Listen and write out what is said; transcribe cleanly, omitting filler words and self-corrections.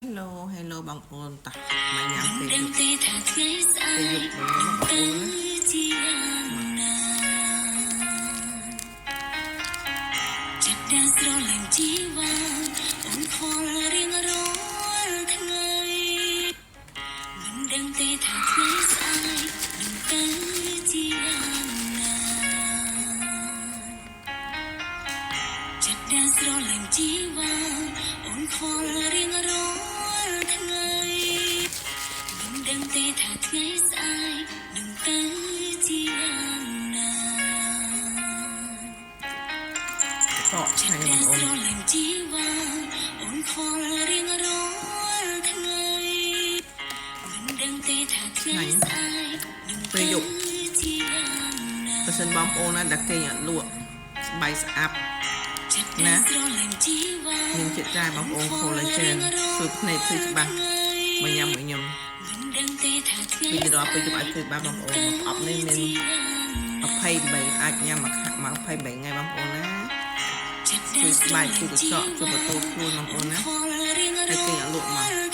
Hello បងប្អូនតាមកញ៉ាំពេលយប់ពេលយប់បងប្អូនណាចិត្តដែលស្រឡាញ់ជីវ៉ាអូនខលរៀងរាល់ថ្ងៃមិនដឹងទេថាថ្ងៃស្អែកនឹងទៅជាយ៉ាងណាចិត្តដែលស្រឡាញ់ជីវ៉ាអូនខលរៀងរាល់ថ្ងៃមិនដឹងទេថាថ្ងៃស្អែកនឹងទៅជាយ៉ាងណាតោះឆ្ងាញ់បងប្អូនអូនខលរៀងរាល់ថ្ងៃមិនដឹងទេថាថ្ងៃស្អែកនឹងពេលយប់បើសិនបងប្អូនណាដែលគេអត់លក់ស្បែកស្អាប់ណាមានចិត្តចាយបងប្អូន collagen ជួយភ្នែកភ្លឺច្បាស់មកញ៉ាំមួយខ្ញុំពីរដល់ពេលជប់ឲ្យឃើញបាទបងប្អូនអប់នេះមាន28អាចញ៉ាំមក28ថ្ងៃបងប្អូនណាជួយស្បែកជួយកញ្ចក់ជួយបន្ទោខ្លួនបងប្អូនណាហើយគេអត់លក់មក